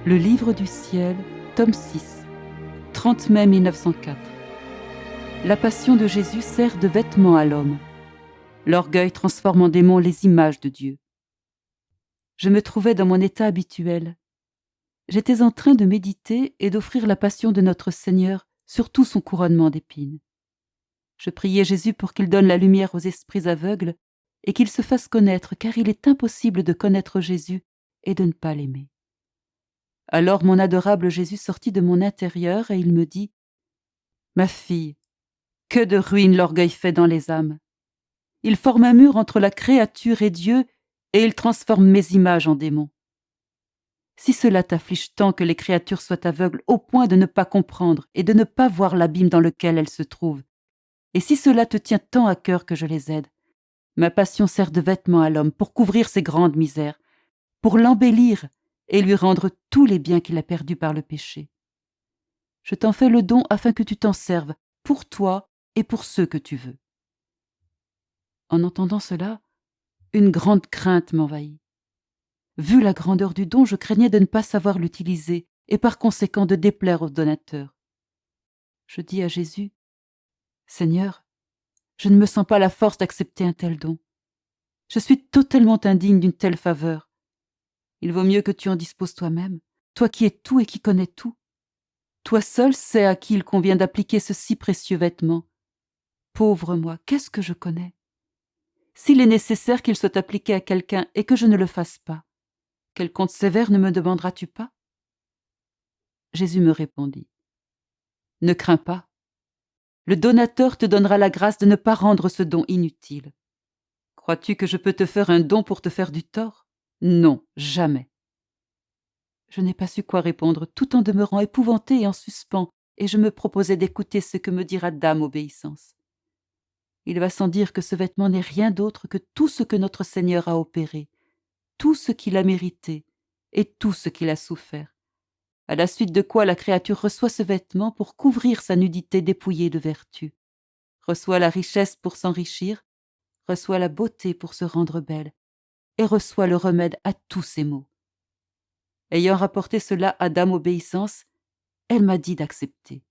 Le livre du ciel, tome 6, 30 mai 1904. La passion de Jésus sert de vêtement à l'homme. L'orgueil transforme en démons les images de Dieu. Je me trouvais dans mon état habituel. J'étais en train de méditer et d'offrir la passion de notre Seigneur sur tout son couronnement d'épines. Je priais Jésus pour qu'il donne la lumière aux esprits aveugles et qu'il se fasse connaître, car il est impossible de connaître Jésus et de ne pas l'aimer. Alors mon adorable Jésus sortit de mon intérieur et il me dit : « Ma fille, que de ruines l'orgueil fait dans les âmes. Il forme un mur entre la créature et Dieu et il transforme mes images en démons. Si cela t'afflige tant que les créatures soient aveugles au point de ne pas comprendre et de ne pas voir l'abîme dans lequel elles se trouvent, et si cela te tient tant à cœur que je les aide, ma passion sert de vêtement à l'homme pour couvrir ses grandes misères, pour l'embellir et lui rendre tous les biens qu'il a perdus par le péché. Je t'en fais le don afin que tu t'en serves pour toi et pour ceux que tu veux. » En entendant cela, une grande crainte m'envahit. Vu la grandeur du don, je craignais de ne pas savoir l'utiliser et par conséquent de déplaire au donateur. Je dis à Jésus : « Seigneur, je ne me sens pas la force d'accepter un tel don. Je suis totalement indigne d'une telle faveur. Il vaut mieux que tu en disposes toi-même, toi qui es tout et qui connais tout. Toi seul sais à qui il convient d'appliquer ce si précieux vêtement. Pauvre moi, qu'est-ce que je connais ? S'il est nécessaire qu'il soit appliqué à quelqu'un et que je ne le fasse pas, quel compte sévère ne me demanderas-tu pas ? » Jésus me répondit : « Ne crains pas. Le donateur te donnera la grâce de ne pas rendre ce don inutile. Crois-tu que je peux te faire un don pour te faire du tort ? Non, jamais. » Je n'ai pas su quoi répondre, tout en demeurant épouvantée et en suspens, et je me proposais d'écouter ce que me dira Dame Obéissance. Il va sans dire que ce vêtement n'est rien d'autre que tout ce que notre Seigneur a opéré, tout ce qu'il a mérité et tout ce qu'il a souffert, à la suite de quoi la créature reçoit ce vêtement pour couvrir sa nudité dépouillée de vertu, reçoit la richesse pour s'enrichir, reçoit la beauté pour se rendre belle, et reçoit le remède à tous ses maux. Ayant rapporté cela à Dame Obéissance, elle m'a dit d'accepter.